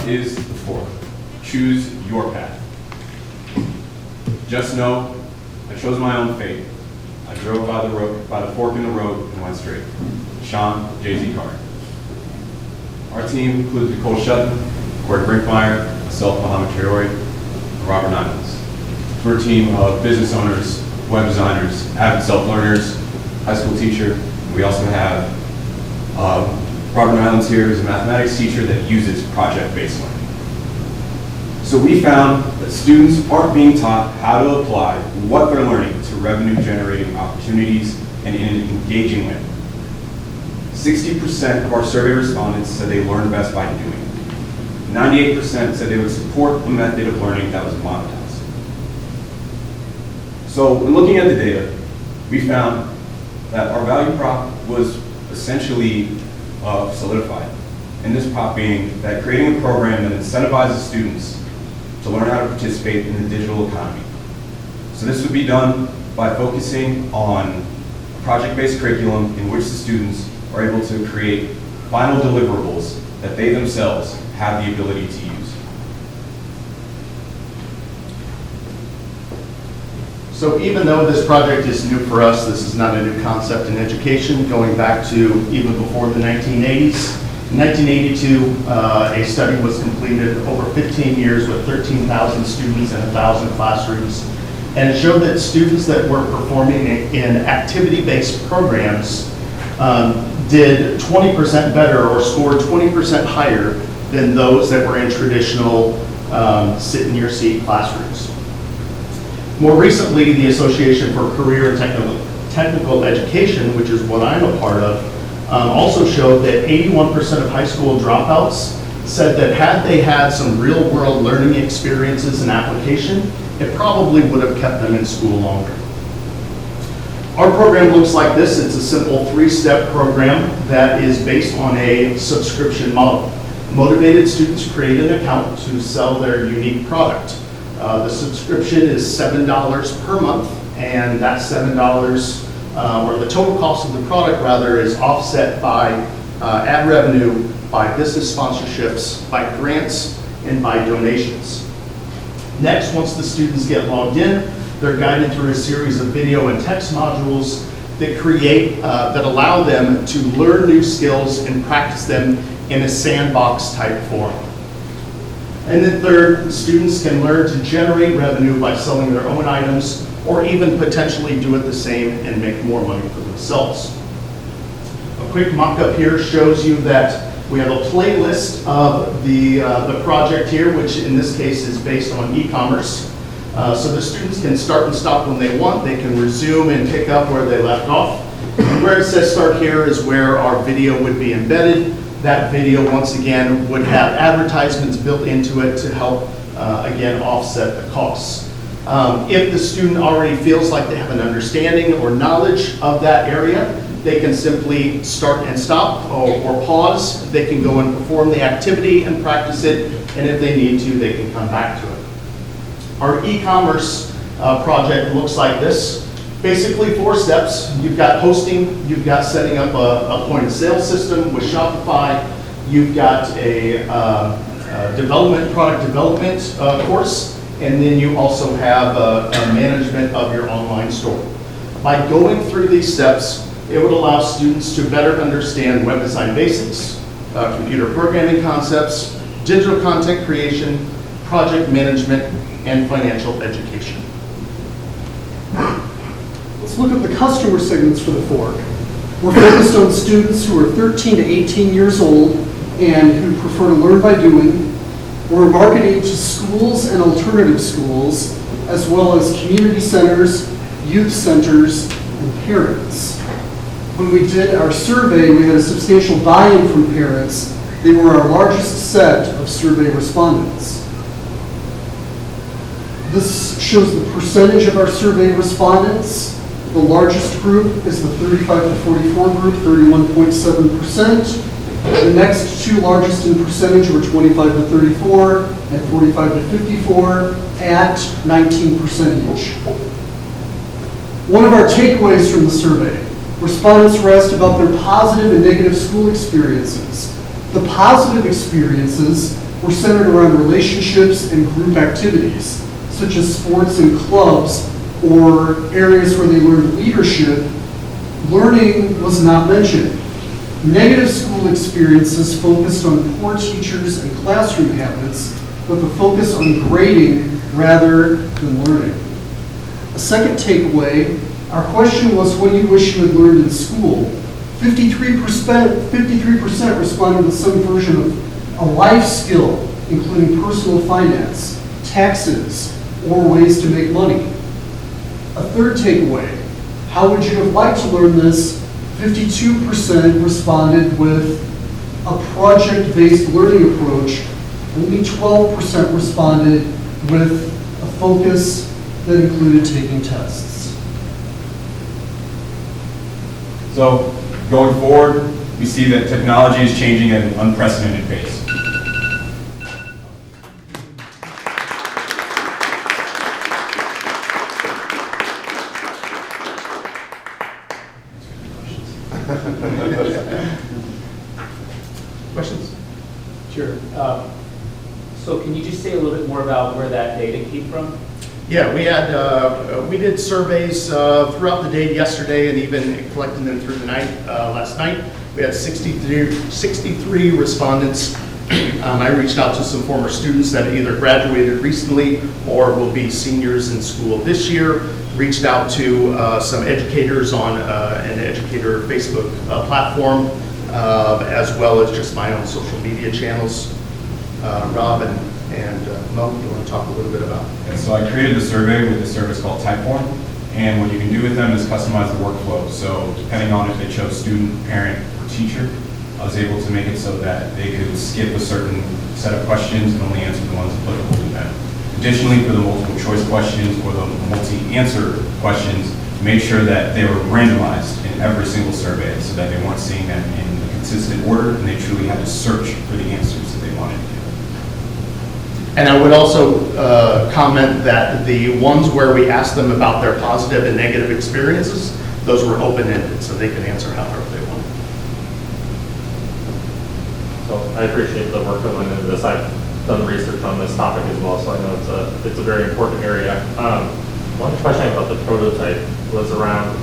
Is the fork. Choose your path. Just know, I chose my own fate. I drove by the fork in the road and went straight. Sean J.Z. Carter. Our team includes Nicole Shutton, Corey Brinkmeyer, myself, Mohammed Traore, and Robert Niles. We're a team of business owners, web designers, avid self-learners, high school teacher. And we also have Robert Niles here is a mathematics teacher that uses project-based learning. So we found that students aren't being taught how to apply what they're learning to revenue-generating opportunities and in an engaging way. 60% of our survey respondents said they learn best by doing. 98% said they would support a method of learning that was monetized. So when looking at the data, we found that our value prop was essentially solidified. And this prop being that creating a program that incentivizes students to learn how to participate in the digital economy. So this would be done by focusing on a project-based curriculum in which the students are able to create final deliverables that they themselves have the ability to use. So even though this project is new for us, this is not a new concept in education, going back to even before the 1980s. In 1982, a study was completed over 15 years with 13,000 students in 1,000 classrooms. And it showed that students that were performing in activity-based programs did 20% better or scored 20% higher than those that were in traditional sit-in-your-seat classrooms. More recently, the Association for Career and Technical Education, which is what I'm a part of, also showed that 81% of high school dropouts said that had they had some real-world learning experiences and application, it probably would have kept them in school longer. Our program looks like this. It's a simple 3-step program that is based on a subscription model. Motivated students create an account to sell their unique product. The subscription is $7 per month, and that $7, or the total cost of the product rather, is offset by ad revenue, by business sponsorships, by grants, and by donations. Next, once the students get logged in, they're guided through a series of video and text modules that allow them to learn new skills and practice them in a sandbox type form. And then third, students can learn to generate revenue by selling their own items, or even potentially do it the same and make more money for themselves. A quick mock-up here shows you that we have a playlist of the project here, which in this case is based on e-commerce. So the students can start and stop when they want. They can resume and pick up where they left off. And where it says start here is where our video would be embedded. That video, once again, would have advertisements built into it to help, again, offset the costs. If the student already feels like they have an understanding or knowledge of that area, they can simply start and stop or pause. They can go and perform the activity and practice it, and if they need to, they can come back to it. Our e-commerce project looks like this. Basically 4 steps. You've got hosting, you've got setting up a point of sale system with Shopify, you've got a product development course, and then you also have a management of your online store. By going through these steps, it would allow students to better understand web design basics, computer programming concepts, digital content creation, project management, and financial education. Let's look at the customer segments for the Fork. We're focused on students who are 13 to 18 years old and who prefer to learn by doing. We're marketing to schools and alternative schools, as well as community centers, youth centers, and parents. When we did our survey, we had a substantial buy-in from parents They were our largest set of survey respondents. This shows the percentage of our survey respondents. The largest group is the 35 to 44 group, 31.7%. The next two largest in percentage were 25 to 34 and 45 to 54 at 19% each. One of our takeaways from the survey, respondents were asked about their positive and negative school experiences. The positive experiences were centered around relationships and group activities, such as sports and clubs, or areas where they learned leadership. Learning was not mentioned. Negative school experiences focused on poor teachers and classroom habits, with a focus on grading rather than learning. A second takeaway, our question was, what do you wish you had learned in school? 53% responded with some version of a life skill, including personal finance, taxes, or ways to make money. A third takeaway, how would you have liked to learn this? 52% responded with a project-based learning approach. Only 12% responded with a focus that included taking tests. So going forward, we see that technology is changing at an unprecedented pace. Questions? Sure. So can you just say a little bit more about where that data came from? Yeah, we did surveys throughout the day yesterday and even collecting them through the night, last night. We had 63 respondents. I reached out to some former students that either graduated recently or will be seniors in school this year. Reached out to some educators on an educator Facebook platform, as well as just my own social media channels. Rob and Mo, you want to talk a little bit about? And so I created a survey with a service called Typeform, and what you can do with them is customize the workflow. So depending on if they chose student, parent, or teacher, I was able to make it so that they could skip a certain set of questions and only answer the ones applicable to them. Additionally, for the multiple choice questions or the multi-answer questions, made sure that they were randomized in every single survey so that they weren't seeing them in a consistent order and they truly had to search for the answers that they wanted to get. And I would also comment that the ones where we asked them about their positive and negative experiences, those were open-ended, so they could answer however they wanted. So I appreciate the work going into this. I've done research on this topic as well, so I know it's a very important area. One question about the prototype was around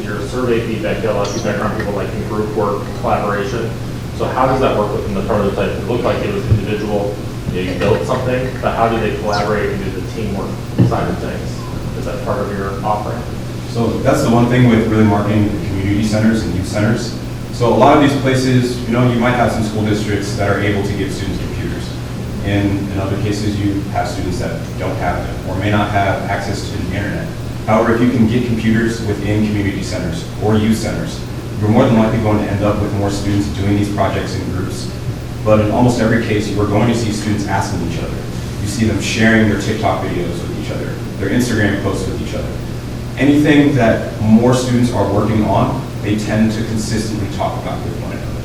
your survey feedback. You got a lot of feedback around people liking group work, collaboration. So how does that work within the prototype? It looked like it was individual. You built something, but how do they collaborate and do the teamwork side of things? Is that part of your offering? So that's the one thing with really marketing community centers and youth centers. So a lot of these places, you might have some school districts that are able to give students computers. In other cases, you have students that don't have them or may not have access to the internet. However, if you can get computers within community centers or youth centers, you're more than likely going to end up with more students doing these projects in groups. But in almost every case, you are going to see students asking each other. You see them sharing their TikTok videos with each other, their Instagram posts with each other. Anything that more students are working on, they tend to consistently talk about with one another.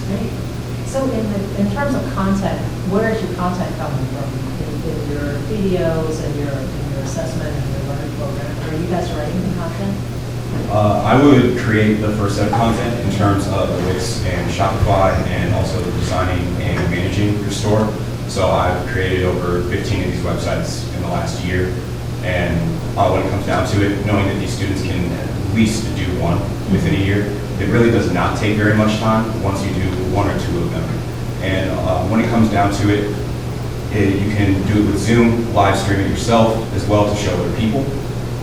Great. So in terms of content, where is your content coming from? In your videos and your assessment and your learning program? Are you guys writing the content? I would create the first set of content in terms of Wix and Shopify and also designing and managing your store. So I've created over 15 of these websites in the last year. And when it comes down to it, knowing that these students can at least do one within a year, it really does not take very much time once you do one or two of them. And when it comes down to it, you can do it with Zoom, live stream it yourself as well to show other people.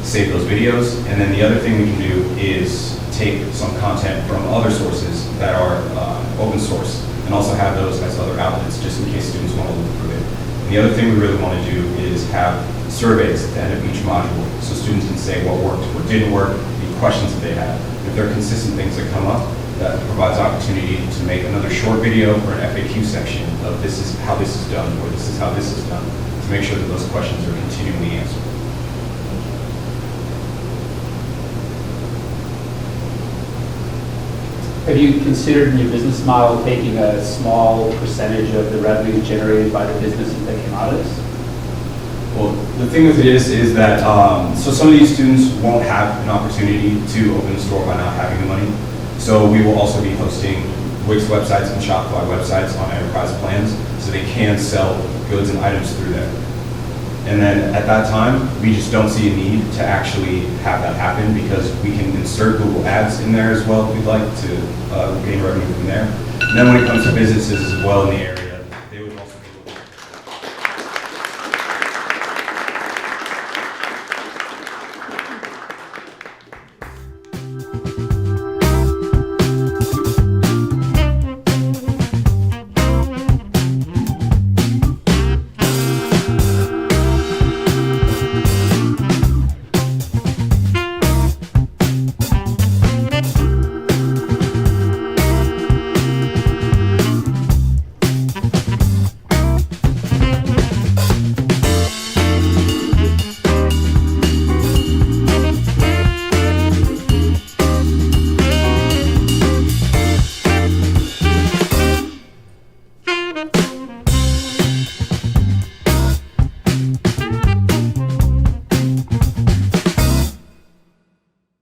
Save those videos, and then the other thing we can do is take some content from other sources that are open source and also have those as other outlets just in case students want to look through it. And the other thing we really want to do is have surveys at the end of each module so students can say what worked, what didn't work, the questions that they have. If there are consistent things that come up that provides opportunity to make another short video or an FAQ section of this is how this is done, or this is how this is done, to make sure that those questions are continually answered. Have you considered in your business model taking a small percentage of the revenue generated by the businesses that came out of this? Well, the thing with it is that, so some of these students won't have an opportunity to open a store by not having the money. So we will also be hosting Wix websites and Shopify websites on enterprise plans, so they can sell goods and items through there. And then at that time, we just don't see a need to actually have that happen, because we can insert Google Ads in there as well if we'd like to gain revenue from there. And then when it comes to businesses as well in the area,